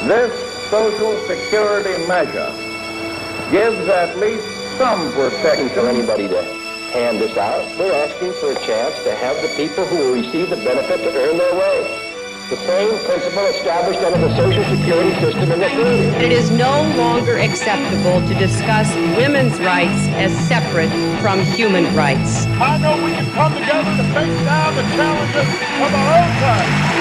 This Social Security measure gives at least some protection. For anybody to hand this out, we're asking for a chance to have the people who will receive the benefit to earn their way. The same principle established under the Social Security system in the 30s. It is no longer acceptable to discuss women's rights as separate from human rights. I know we can come together to face down the challenges of our own time.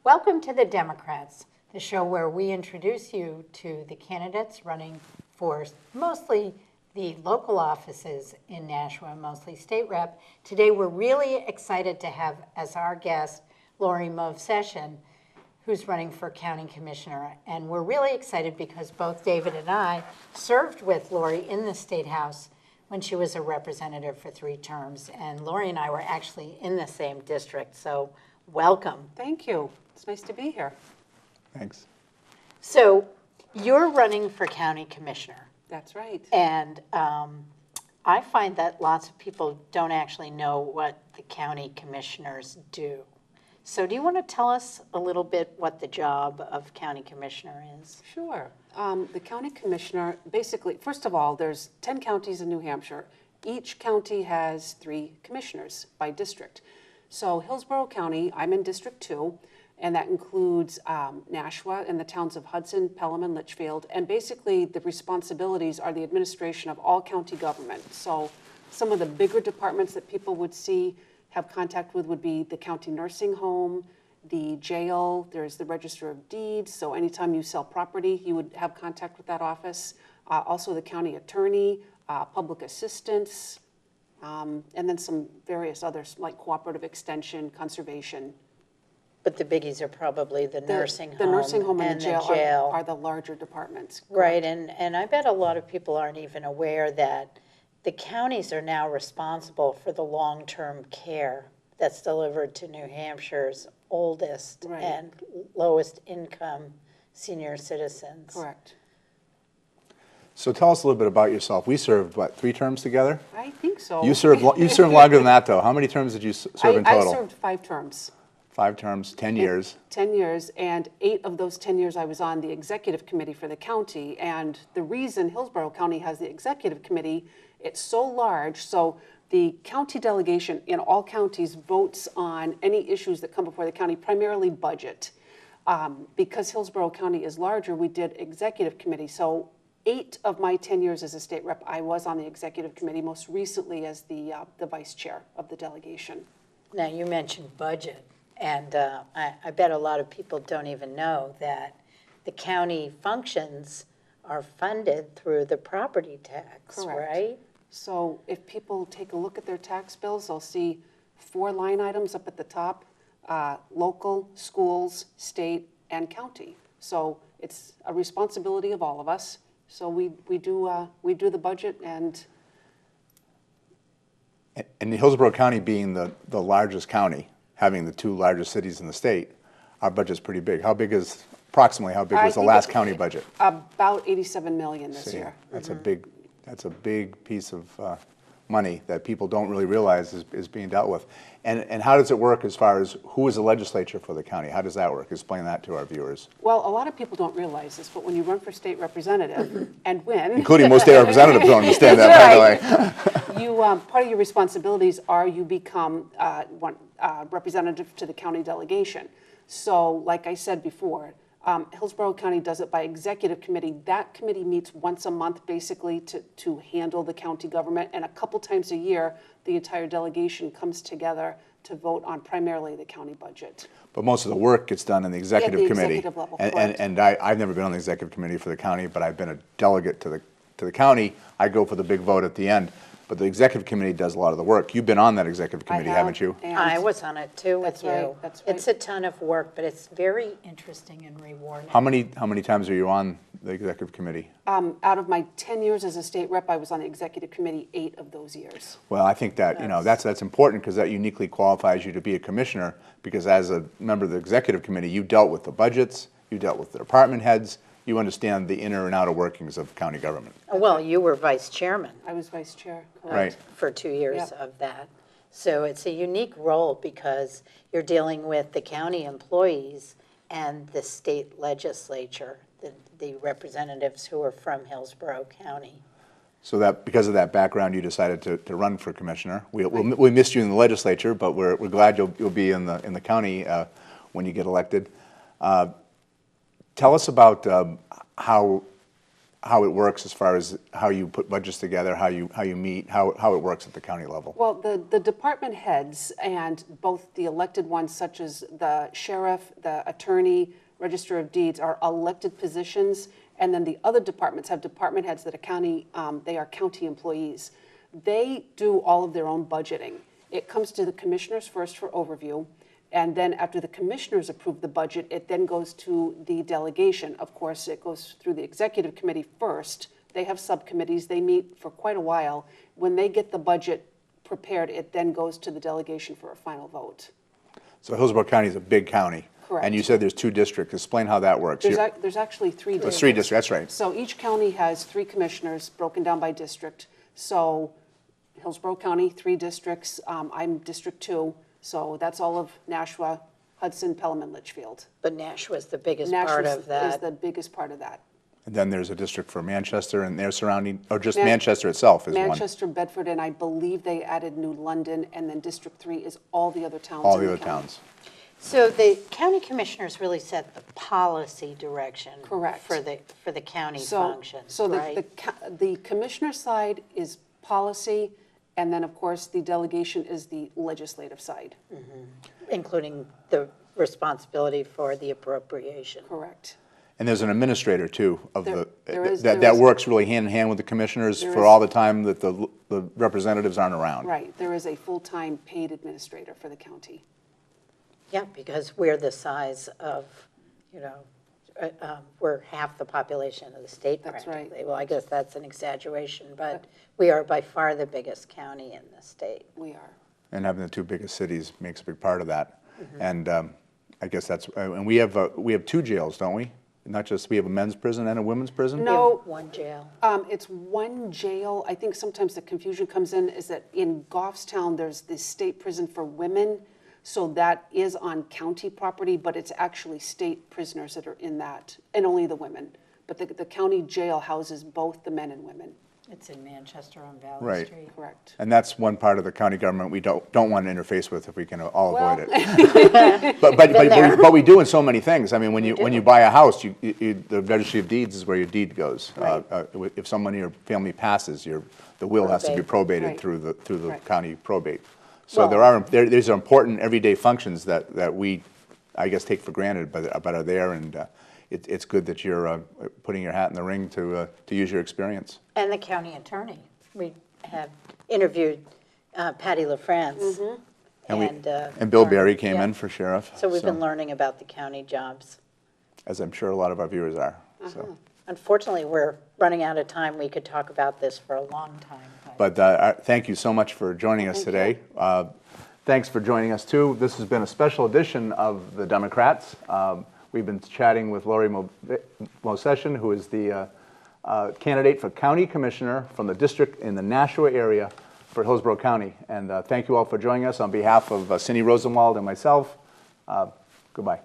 Welcome to The Democrats, the show where we introduce you to the candidates running for mostly the local offices in Nashua, mostly state rep. Today we're really excited to have as our guest Lori Movsesian, who's running for county commissioner. And we're really excited because both David and I served with Lori in the State House when she was a representative for 3 terms. And Lori and I were actually in the same district, so welcome. Thank you. It's nice to be here. Thanks. So you're running for county commissioner. That's right. And I find that lots of people don't actually know what the county commissioners do. So do you want to tell us a little bit what the job of county commissioner is? Sure. The county commissioner, basically, first of all, there's 10 counties in New Hampshire. Each county has 3 commissioners by district. So Hillsborough County, I'm in District 2, and that includes Nashua and the towns of Hudson, Pelham, and Litchfield. And basically, the responsibilities are the administration of all county government. So some of the bigger departments that people would have contact with would be the county nursing home, the jail, there's the Register of Deeds. So anytime you sell property, you would have contact with that office. Also the county attorney, public assistance, and then some various others like cooperative extension, conservation. But the biggies are probably the nursing home. The nursing home and the jail. Are the larger departments. Correct. Right, and I bet a lot of people aren't even aware that the counties are now responsible for the long-term care that's delivered to New Hampshire's oldest and lowest income senior citizens. Correct. So tell us a little bit about yourself. We served, what, 3 terms together? I think so. You served longer than that, though. How many terms did you serve in total? I served 5 terms. 5 terms, 10 years. 10 years, and 8 of those 10 years I was on the executive committee for the county. And the reason Hillsborough County has the executive committee, it's so large, so the county delegation in all counties votes on any issues that come before the county, primarily budget. Because Hillsborough County is larger, we did executive committee. So 8 of my 10 years as a state rep, I was on the executive committee, most recently as the vice chair of the delegation. Now, you mentioned budget. And I bet a lot of people don't even know that the county functions are funded through the property tax, Correct. Right? So if people take a look at their tax bills, they'll see 4 line items up at the top, local, schools, state, and county. So it's a responsibility of all of us. So we do the budget and Hillsborough County being the largest county, having the 2 largest cities in the state, our budget's pretty big. Approximately how big was the last county budget? About 87 million this year. That's a big piece of money that people don't really realize is being dealt with. And how does it work as far as who is the legislature for the county? How does that work? Explain that to our viewers. Well, a lot of people don't realize this, but when you run for state representative and win, including most state representatives don't understand that, by the way. You part of your responsibilities are you become representative to the county delegation. So, like I said before, Hillsborough County does it by executive committee. That committee meets once a month, basically, to handle the county government, and a couple times a year, the entire delegation comes together to vote on primarily the county budget. But most of the work gets done in the executive committee. Executive level, and I've never been on the executive committee for the county, but I've been a delegate to the county. I go for the big vote at the end. But the executive committee does a lot of the work. You've been on that executive committee, haven't you? I was on it too with you. Right, that's right. It's a ton of work, but it's very interesting and rewarding. How many times are you on the executive committee? Out of my 10 years as a state rep, I was on the executive committee 8 of those years. Well, I think that that's important because that uniquely qualifies you to be a commissioner, because as a member of the executive committee, you dealt with the budgets, you dealt with the department heads, you understand the inner and outer workings of county government. Well, you were vice chairman. I was vice chair. Correct. Right. For 2 years Yep. of that. So it's a unique role because you're dealing with the county employees and the state legislature, the representatives who are from Hillsborough County. So that, because of that background, you decided to run for commissioner. We missed you in the legislature, but we're glad you'll be in the county when you get elected. Tell us about how it works as far as how you put budgets together, how you meet, how it works at the county level. Well, the department heads and both the elected ones, such as the sheriff, the attorney, register of deeds, are elected positions, and then the other departments have department heads that are county, they are county employees. They do all of their own budgeting. It comes to the commissioners first for overview, and then after the commissioners approve the budget, it then goes to the delegation. Of course, it goes through the executive committee first. They have subcommittees, they meet for quite a while. When they get the budget prepared, it then goes to the delegation for a final vote. So Hillsborough County is a big county. Correct. And you said there's 2 districts. Explain how that works. There's actually 3 districts. There's 3 districts, that's right. So each county has 3 commissioners broken down by district. So Hillsborough County, 3 districts. I'm District 2, so that's all of Nashua, Hudson, Pelham, and Litchfield. But Nashua's the biggest part of that. Nashua is the biggest part of that. And then there's a district for Manchester and their surrounding, or just Manchester itself is one. Manchester, Bedford, and I believe they added New London, and then District 3 is all the other towns All in the other county. towns. So the county commissioners really set the policy direction. Correct. For the county So functions, the right? the commissioner side is policy, and then, of course, the delegation is the legislative side. Including the responsibility for the appropriation. Correct. And there's an administrator too of There is- that works really hand in hand with the commissioners for all the time that the representatives aren't around. Right. There is a full-time paid administrator for the county. Yeah, because we're the size of, we're half the population of the state That's right. practically. Well, I guess that's an exaggeration, but we are by far the biggest county in the state. We are. And having the 2 biggest cities makes a big part of that. And I guess that's, and we have 2 jails, don't we? Not just, we have a men's prison and a women's prison? No. We have 1 jail. It's 1 jail. I think sometimes the confusion comes in is that in Goffstown, there's the state prison for women. So that is on county property, but it's actually state prisoners that are in that, and only the women. But the county jail houses both the men and women. It's in Manchester on Valley Right. Street. Correct. And that's one part of the county government we don't want to interface with if we can all avoid Well- it. But we do in so many things. I mean, when you buy a house, the registry of deeds is where your deed goes. Right. If someone in your family passes, the will has to be probated Right. through the Right. county probate. So Well- these are important everyday functions that we, I guess, take for granted, but are there, and it's good that you're putting your hat in the ring to use your experience. And the county attorney. We have interviewed Patty LaFrance. And Bill Berry came yeah. in for sheriff. So we've been learning about the county jobs. As I'm sure a lot of our viewers are. So. Unfortunately, we're running out of time. We could talk about this for a long time. But thank you so much for joining us today. Thanks for joining us too. This has been a special edition of the Democrats. We've been chatting with Lori Movsesian, who is the candidate for county commissioner from the district in the Nashua area for Hillsborough County. And thank you all for joining us on behalf of Cindy Rosenwald and myself. Goodbye.